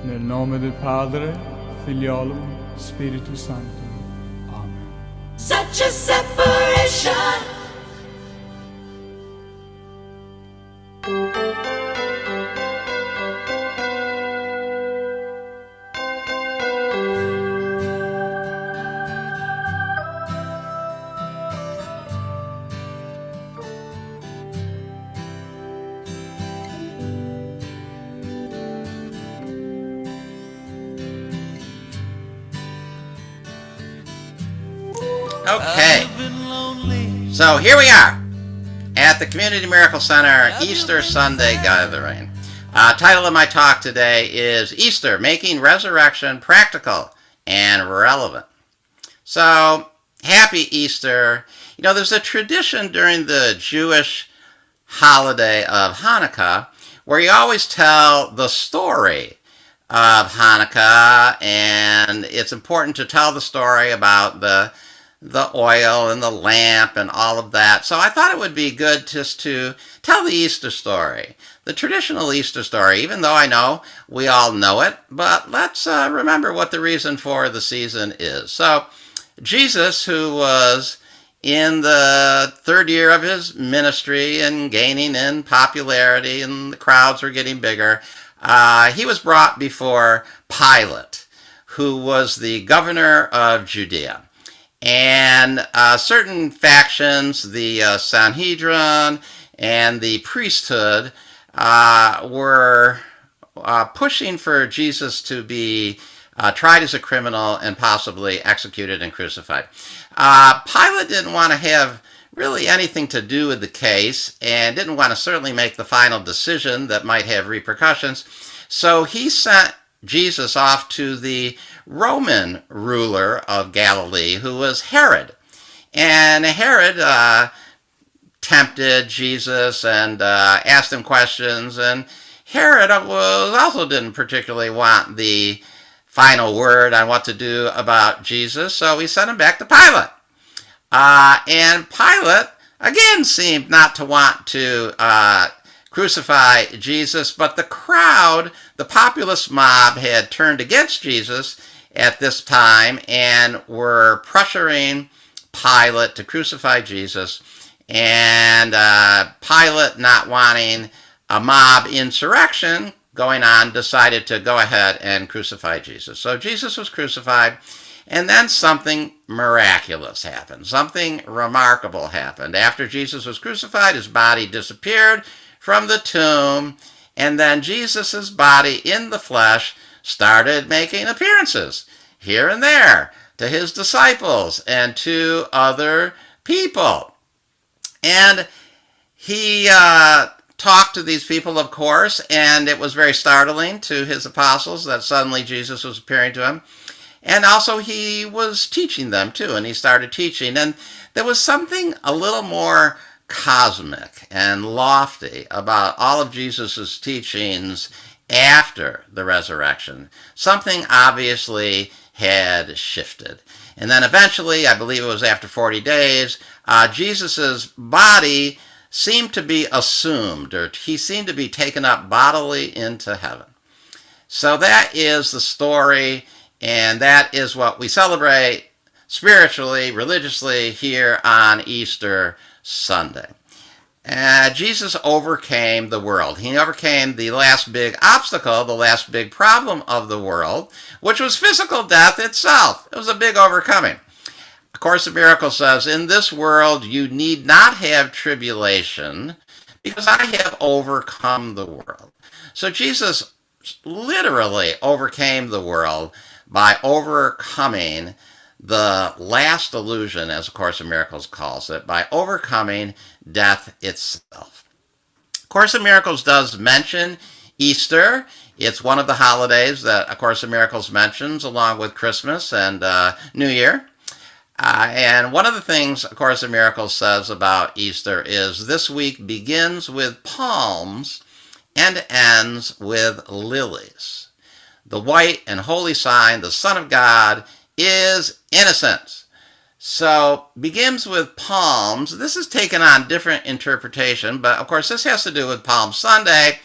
Nel nome del Padre, Figliolo, Spirito Santo. Amen. Such a separation. Okay, so here we are at the Community Miracle Center Easter Sunday Gathering. Title of my talk today is Easter, Making Resurrection Practical and Relevant. So, happy Easter. You know, there's a tradition during the Jewish holiday of Hanukkah where you always tell the story of Hanukkah, and it's important to tell the story about the oil and the lamp and all of that. So I thought it would be good just to tell the Easter story, the traditional Easter story, even though I know we all know it, but let's remember what the reason for the season is. So Jesus, who was in the third year of his ministry and gaining in popularity and the crowds were getting bigger, he was brought before Pilate, who was the governor of Judea. And certain factions, the Sanhedrin and the priesthood, were pushing for Jesus to be tried as a criminal and possibly executed and crucified. Pilate didn't want to have really anything to do with the case and didn't want to certainly make the final decision that might have repercussions. So he sent Jesus off to the Roman ruler of Galilee, who was Herod. And Herod tempted Jesus and asked him questions, and Herod also didn't particularly want the final word on what to do about Jesus, so he sent him back to Pilate. And Pilate, again, seemed not to want to crucify Jesus, but the crowd, the populist mob, had turned against Jesus at this time and were pressuring Pilate to crucify Jesus. And Pilate, not wanting a mob insurrection going on, decided to go ahead and crucify Jesus. So Jesus was crucified, and then something miraculous happened. Something remarkable happened. After Jesus was crucified, his body disappeared from the tomb, and then Jesus' body in the flesh started making appearances here and there to his disciples and to other people. And he talked to these people, of course, and it was very startling to his apostles that suddenly Jesus was appearing to him. And also he was teaching them too, and he started teaching. And there was something a little more cosmic and lofty about all of Jesus' teachings after the resurrection. Something obviously had shifted. And then eventually, I believe it was after 40 days, Jesus' body seemed to be assumed, or he seemed to be taken up bodily into heaven. So that is the story, and that is what we celebrate spiritually, religiously here on Easter Sunday. Jesus overcame the world. He overcame the last big obstacle, the last big problem of the world, which was physical death itself. It was a big overcoming. A Course in Miracles says, in this world you need not have tribulation because I have overcome the world. So Jesus literally overcame the world by overcoming the last illusion, as A Course in Miracles calls it, by overcoming death itself. A Course in Miracles does mention Easter. It's one of the holidays that A Course in Miracles mentions, along with Christmas and New Year. And one of the things A Course in Miracles says about Easter is this week begins with palms and ends with lilies. The white and holy sign, the Son of God, is innocence. So begins with palms. This is taken on different interpretation, but of course this has to do with Palm Sunday.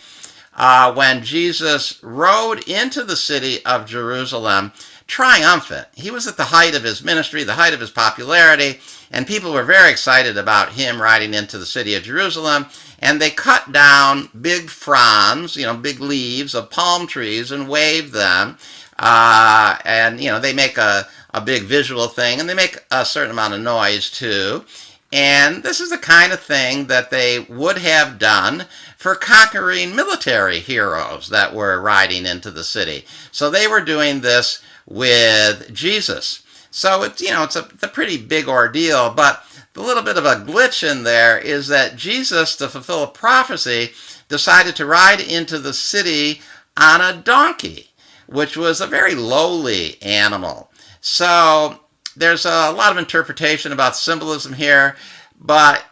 when Jesus rode into the city of Jerusalem triumphant. He was at the height of his ministry, the height of his popularity, and people were very excited about him riding into the city of Jerusalem. And they cut down big fronds, big leaves of palm trees and wave them. And they make a big visual thing, and they make a certain amount of noise too. And this is the kind of thing that they would have done for conquering military heroes that were riding into the city. So they were doing this with Jesus. So it's a pretty big ordeal, but the little bit of a glitch in there is that Jesus, to fulfill a prophecy, decided to ride into the city on a donkey, which was a very lowly animal. So there's a lot of interpretation about symbolism here, but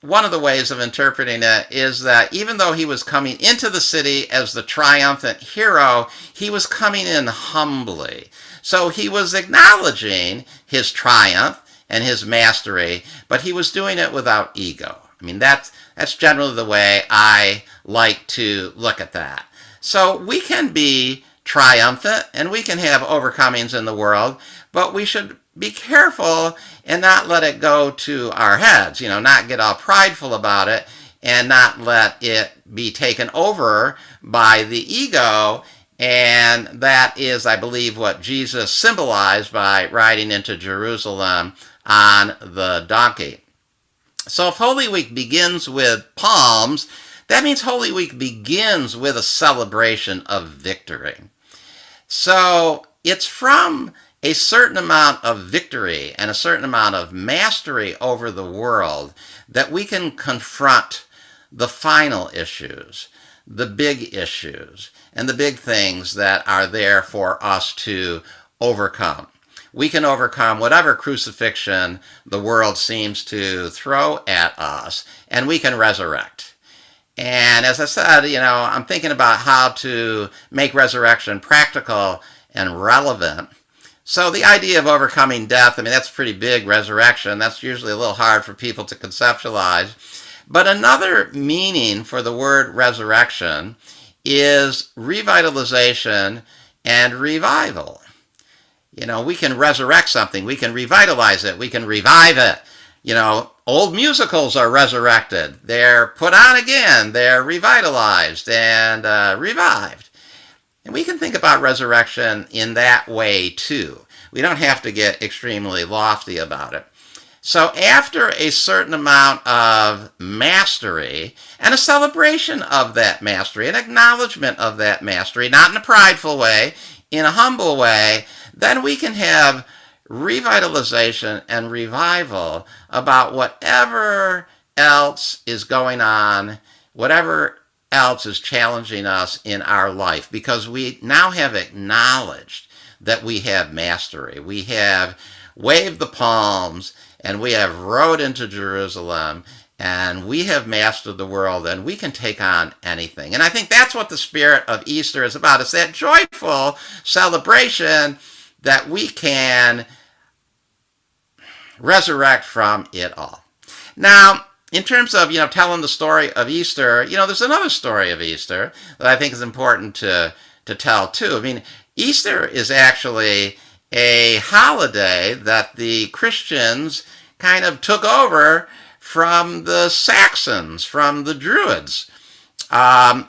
one of the ways of interpreting it is that even though he was coming into the city as the triumphant hero, he was coming in humbly. So he was acknowledging his triumph and his mastery, but he was doing it without ego. I mean, that's generally the way I like to look at that. So we can be triumphant and we can have overcomings in the world, but we should be careful and not let it go to our heads, not get all prideful about it and not let it be taken over by the ego. And that is, I believe, what Jesus symbolized by riding into Jerusalem on the donkey. So if Holy Week begins with palms, that means Holy Week begins with a celebration of victory. So it's from a certain amount of victory and a certain amount of mastery over the world that we can confront the final issues, the big issues, and the big things that are there for us to overcome. We can overcome whatever crucifixion the world seems to throw at us, and we can resurrect. And as I said, I'm thinking about how to make resurrection practical and relevant. So the idea of overcoming death, that's pretty big, resurrection. That's usually a little hard for people to conceptualize. But another meaning for the word resurrection is revitalization and revival. We can resurrect something. We can revitalize it. We can revive it. Old musicals are resurrected. They're put on again. They're revitalized and revived. And we can think about resurrection in that way too. We don't have to get extremely lofty about it. So after a certain amount of mastery and a celebration of that mastery, an acknowledgement of that mastery, not in a prideful way, in a humble way, then we can have revitalization and revival about whatever else is going on, whatever else is challenging us in our life, because we now have acknowledged that we have mastery. We have waved the palms, and we have rode into Jerusalem, and we have mastered the world, and we can take on anything. And I think that's what the spirit of Easter is about. It's that joyful celebration that we can resurrect from it all. Now, in terms of, telling the story of Easter, there's another story of Easter that I think is important to tell too. Easter is actually a holiday that the Christians kind of took over from the Saxons, from the Druids.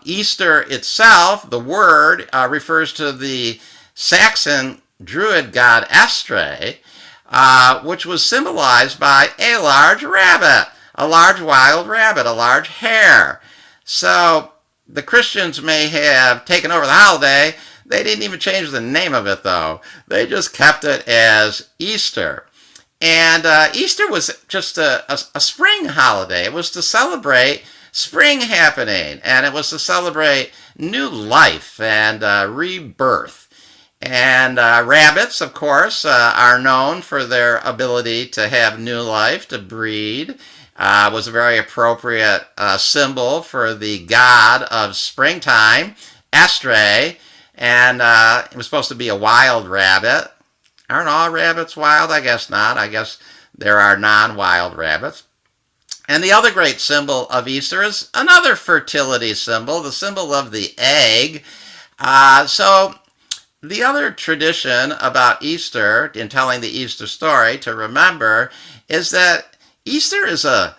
Easter itself, the word, refers to the Saxon Druid god Estre, which was symbolized by a large rabbit, a large wild rabbit, a large hare. So the Christians may have taken over the holiday. They didn't even change the name of it, though. They just kept it as Easter. And Easter was just a spring holiday. It was to celebrate spring happening, and it was to celebrate new life and rebirth. And rabbits, of course, are known for their ability to have new life, to breed. Was a very appropriate symbol for the god of springtime, Estre. And it was supposed to be a wild rabbit. Aren't all rabbits wild? I guess not. I guess there are non-wild rabbits. And the other great symbol of Easter is another fertility symbol, the symbol of the egg. So the other tradition about Easter, in telling the Easter story to remember, is that Easter is a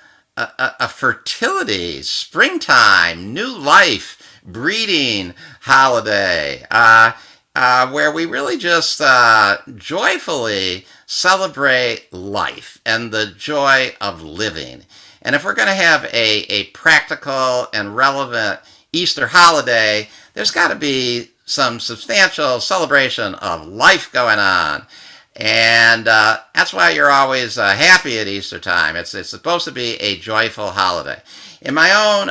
fertility, springtime, new life, breeding holiday, where we really just joyfully celebrate life and the joy of living. And if we're going to have a practical and relevant Easter holiday, there's got to be some substantial celebration of life going on. And that's why you're always happy at Easter time. It's supposed to be a joyful holiday. In my own,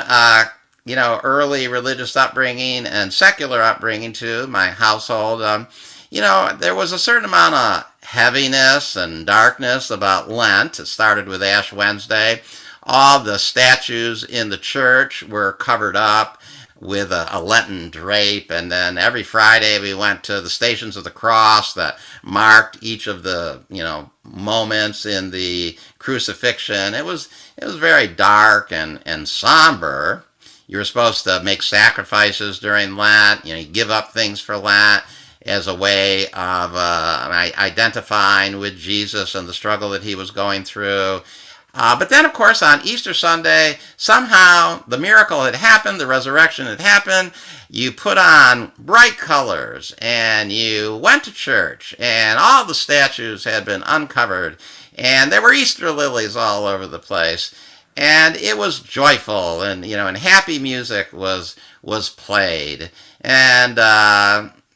early religious upbringing and secular upbringing too, my household, there was a certain amount of heaviness and darkness about Lent. It started with Ash Wednesday. All the statues in the church were covered up with a Lenten drape, and then every Friday we went to the Stations of the Cross that marked each of the moments in the crucifixion. It was very dark and somber. You were supposed to make sacrifices during Lent. You give up things for Lent as a way of identifying with Jesus and the struggle that he was going through. But then, of course, on Easter Sunday, somehow the miracle had happened, the resurrection had happened. You put on bright colors and you went to church, and all the statues had been uncovered, and there were Easter lilies all over the place. And it was joyful, and and happy music was played, and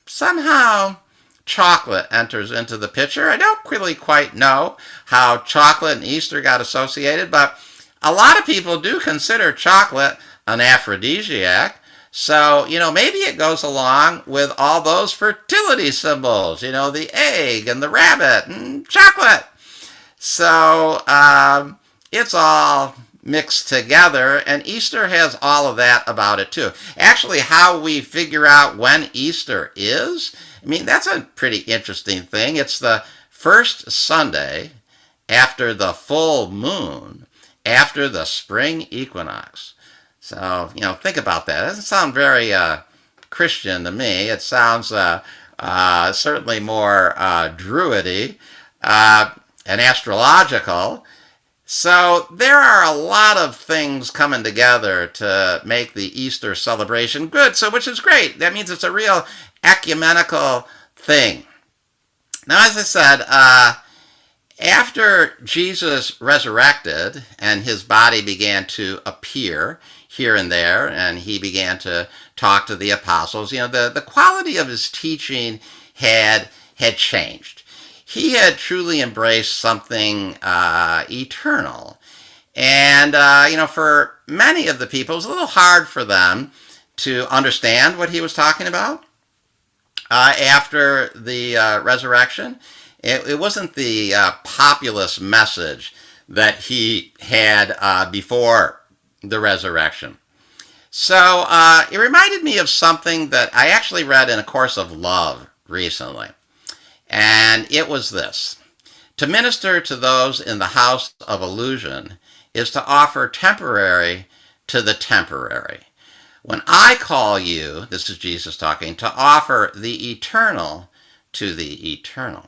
somehow chocolate enters into the picture. I don't really quite know how chocolate and Easter got associated, but a lot of people do consider chocolate an aphrodisiac. So, maybe it goes along with all those fertility symbols, the egg and the rabbit and chocolate. So, it's all mixed together, and Easter has all of that about it too. Actually, how we figure out when Easter is, that's a pretty interesting thing. It's the first Sunday after the full moon, after the spring equinox. So, think about that. It doesn't sound very Christian to me. It sounds certainly more druidy and astrological. So there are a lot of things coming together to make the Easter celebration good, which is great. That means it's a real ecumenical thing. Now, as I said, after Jesus resurrected and his body began to appear here and there, and he began to talk to the apostles, the quality of his teaching had changed. He had truly embraced something eternal. And, for many of the people, it was a little hard for them to understand what he was talking about after the resurrection. It wasn't the populist message that he had before the resurrection. So it reminded me of something that I actually read in A Course of Love recently. And it was this: to minister to those in the house of illusion is to offer temporary to the temporary. When I call you, this is Jesus talking, to offer the eternal to the eternal.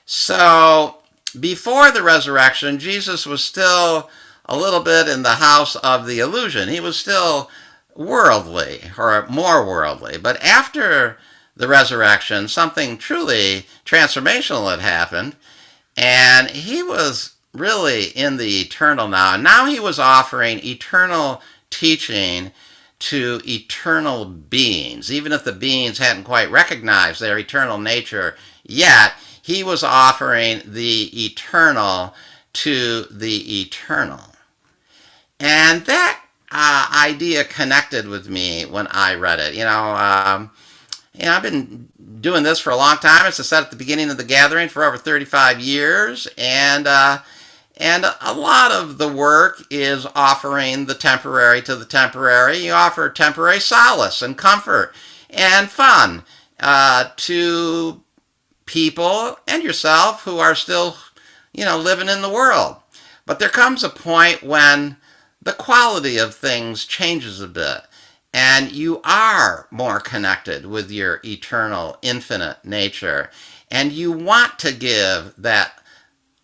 So before the resurrection, Jesus was still a little bit in the house of the illusion. He was still worldly, or more worldly. But after the resurrection, something truly transformational had happened, and he was really in the eternal now. And now he was offering eternal teaching to eternal beings. Even if the beings hadn't quite recognized their eternal nature yet, he was offering the eternal to the eternal. And that idea connected with me when I read it. I've been doing this for a long time. As I said at the beginning of the gathering, for over 35 years, and a lot of the work is offering the temporary to the temporary. You offer temporary solace and comfort and fun to people and yourself who are still, living in the world. But there comes a point when the quality of things changes a bit, and you are more connected with your eternal, infinite nature, and you want to give that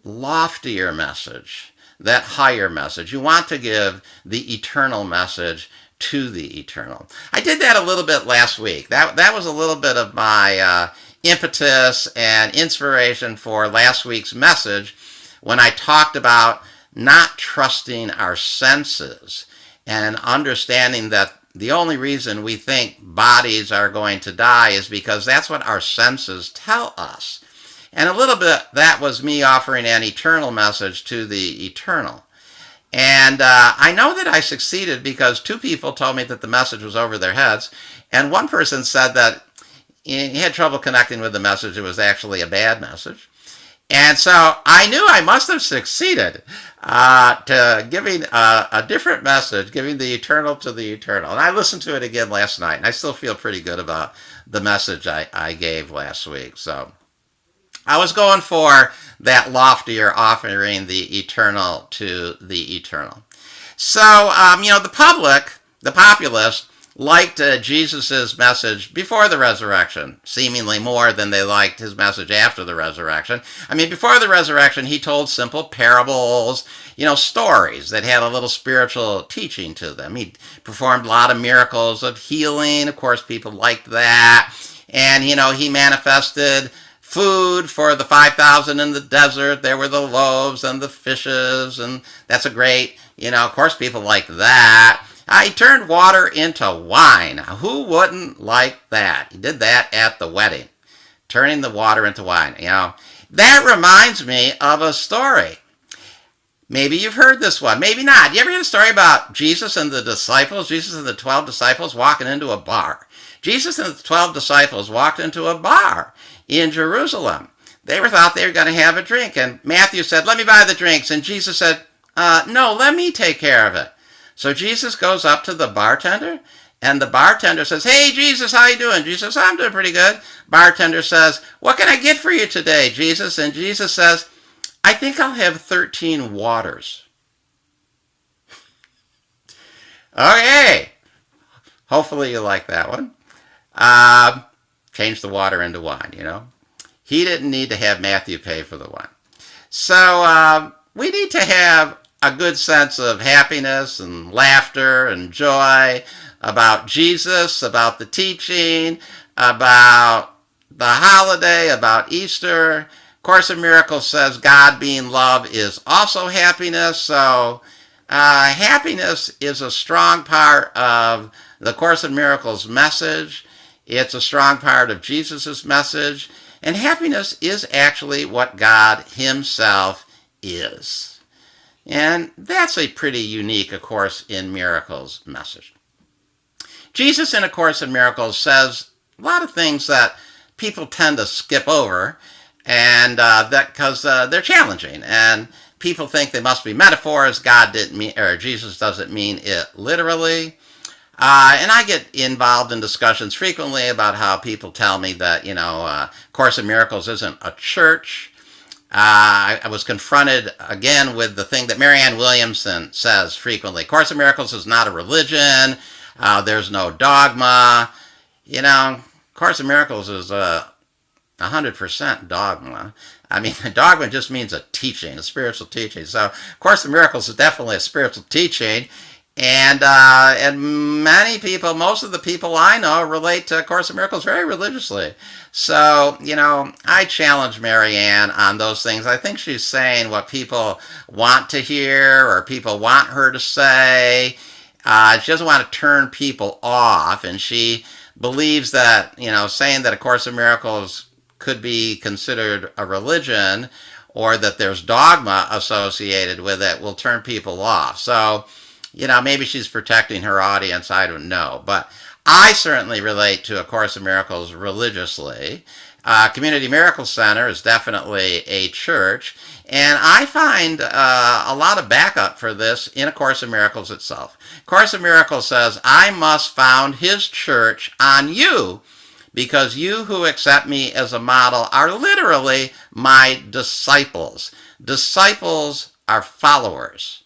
loftier message, that higher message. You want to give the eternal message to the eternal. I did that a little bit last week. That was a little bit of my impetus and inspiration for last week's message when I talked about not trusting our senses and understanding that the only reason we think bodies are going to die is because that's what our senses tell us. And a little bit, that was me offering an eternal message to the eternal. And I know that I succeeded because two people told me that the message was over their heads. And one person said that he had trouble connecting with the message. It was actually a bad message. And so I knew I must have succeeded to giving a different message, giving the eternal to the eternal. And I listened to it again last night, and I still feel pretty good about the message I gave last week. So I was going for that loftier, offering the eternal to the eternal. So, the populace, liked Jesus' message before the resurrection, seemingly more than they liked his message after the resurrection. I mean, before the resurrection, he told simple parables, stories that had a little spiritual teaching to them. He performed a lot of miracles of healing. Of course, people liked that. And, he manifested food for the 5,000 in the desert. There were the loaves and the fishes, and that's a great, of course, people like that. He turned water into wine. Who wouldn't like that? He did that at the wedding, turning the water into wine. That reminds me of a story. Maybe you've heard this one, maybe not. You ever hear the story about Jesus and the disciples? Jesus and the 12 disciples walking into a bar. Jesus and the 12 disciples walked into a bar in Jerusalem. They thought they were going to have a drink, and Matthew said, "Let me buy the drinks." And Jesus said, "No, let me take care of it." So Jesus goes up to the bartender, and the bartender says, "Hey, Jesus, how you doing?" Jesus says, "I'm doing pretty good." Bartender says, "What can I get for you today, Jesus?" And Jesus says, "I think I'll have 13 waters." Okay. Hopefully you like that one. Change the water into wine, He didn't need to have Matthew pay for the wine. So we need to have a good sense of happiness and laughter and joy about Jesus, about the teaching, about the holiday, about Easter. Course in Miracles says God being love is also happiness. So happiness is a strong part of the Course in Miracles message. It's a strong part of Jesus' message. And happiness is actually what God himself is. And that's a pretty unique A Course in Miracles message. Jesus in A Course in Miracles says a lot of things that people tend to skip over, and that because they're challenging, and people think they must be metaphors. God didn't mean, or Jesus doesn't mean it literally. And I get involved in discussions frequently about how people tell me that Course in Miracles isn't a church. I was confronted again with the thing that Marianne Williamson says frequently. Course in Miracles is not a religion. There's no dogma. Course in Miracles is 100% dogma. I mean, dogma just means a teaching, a spiritual teaching. So Course in Miracles is definitely a spiritual teaching. And many people, most of the people I know, relate to Course in Miracles very religiously. So, I challenge Marianne on those things. I think she's saying what people want to hear or people want her to say. She doesn't want to turn people off, and she believes that, saying that A Course in Miracles could be considered a religion or that there's dogma associated with it will turn people off. So, maybe she's protecting her audience. I don't know. But I certainly relate to A Course in Miracles religiously. Community Miracle Center is definitely a church. And I find a lot of backup for this in A Course in Miracles itself. Course in Miracles says, "I must found his church on you, because you who accept me as a model are literally my disciples." Disciples are followers.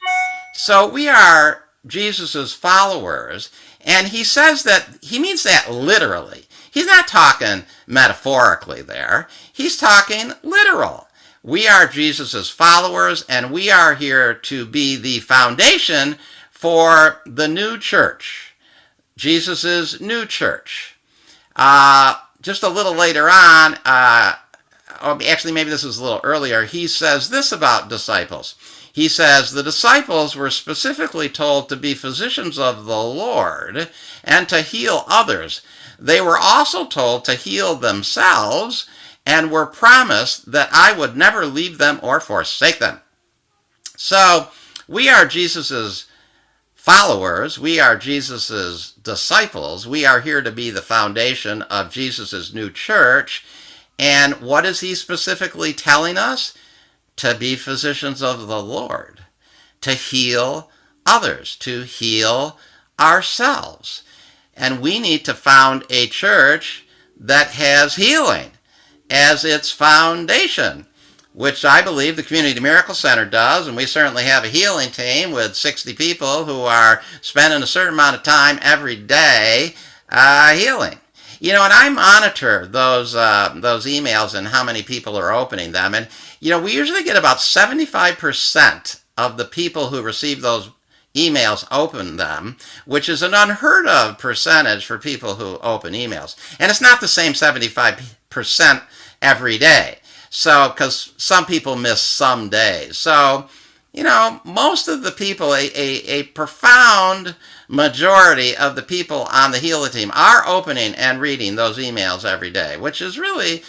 So we are Jesus' followers, and he says that he means that literally. He's not talking metaphorically there. He's talking literal. We are Jesus' followers, and we are here to be the foundation for the new church, Jesus' new church. Just a little later on, actually maybe this is a little earlier, he says this about disciples. He says, the disciples were specifically told to be physicians of the Lord and to heal others. They were also told to heal themselves and were promised that I would never leave them or forsake them. So we are Jesus's followers. We are Jesus's disciples. We are here to be the foundation of Jesus's new church. And what is he specifically telling us? To be physicians of the Lord, to heal others, to heal ourselves. And we need to found a church that has healing as its foundation, which I believe the Community Miracle Center does, and we certainly have a healing team with 60 people who are spending a certain amount of time every day healing. You know, and I monitor those emails and how many people are opening them. And, you know, we usually get about 75% of the people who receive those emails open them, which is an unheard of percentage for people who open emails. And it's not the same 75% every day. So, because some people miss some days. So, you know, most of the people, a profound majority of the people on the healing team are opening and reading those emails every day, which is really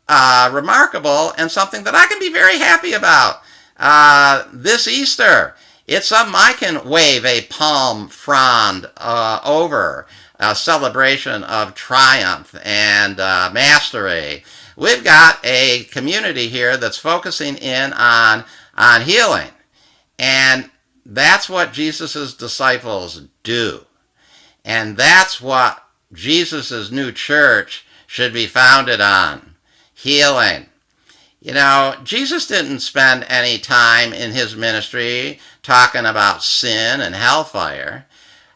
remarkable and something that I can be very happy about. This Easter, it's something I can wave a palm frond over, a celebration of triumph and mastery. We've got a community here that's focusing in on healing. And that's what Jesus' disciples do. And that's what Jesus' new church should be founded on. Healing. You know, Jesus didn't spend any time in his ministry talking about sin and hellfire.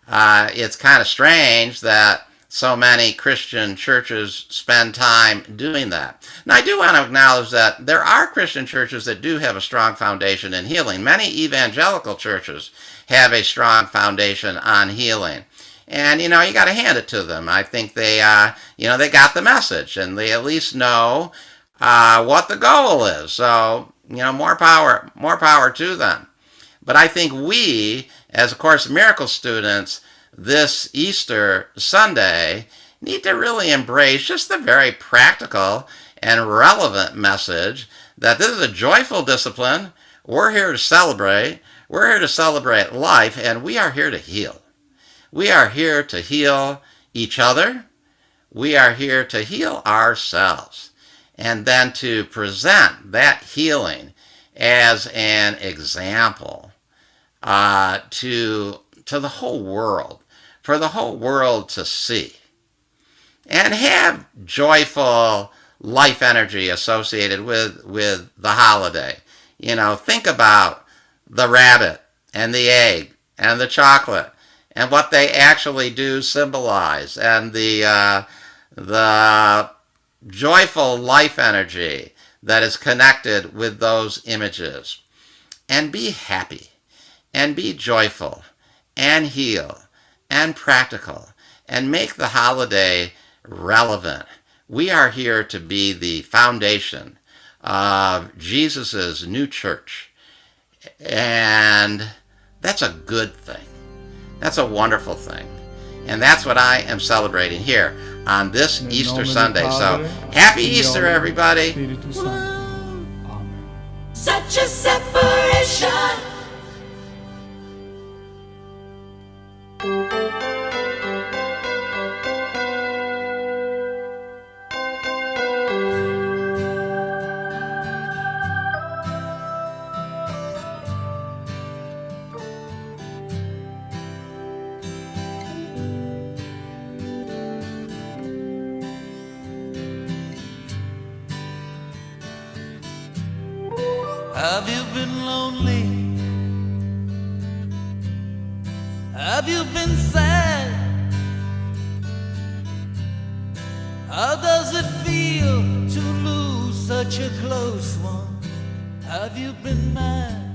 It's kind of strange that so many Christian churches spend time doing that. Now, I do want to acknowledge that there are Christian churches that do have a strong foundation in healing. Many evangelical churches have a strong foundation on healing. And, you know, you got to hand it to them. I think they got the message, and they at least know what the goal is. So, you know, more power to them. But I think we, as A Course in Miracles students, this Easter Sunday, need to really embrace just the very practical and relevant message that this is a joyful discipline. We're here to celebrate. We're here to celebrate life, and we are here to heal. We are here to heal each other. We are here to heal ourselves, and then to present that healing as an example to the whole world, for the whole world to see, and have joyful life energy associated with the holiday. You know, think about the rabbit and the egg and the chocolate and what they actually do symbolize, and the joyful life energy that is connected with those images. And be happy and be joyful and heal and practical and make the holiday relevant. We are here to be the foundation of Jesus' new church. And that's a good thing. That's a wonderful thing. And that's what I am celebrating here on this Easter Sunday. So, happy Easter, everybody. Spiritu Santo. Amen. Such a separation. Have you been lonely Have you been sad? How does it feel to lose such a close one? Have you been mad?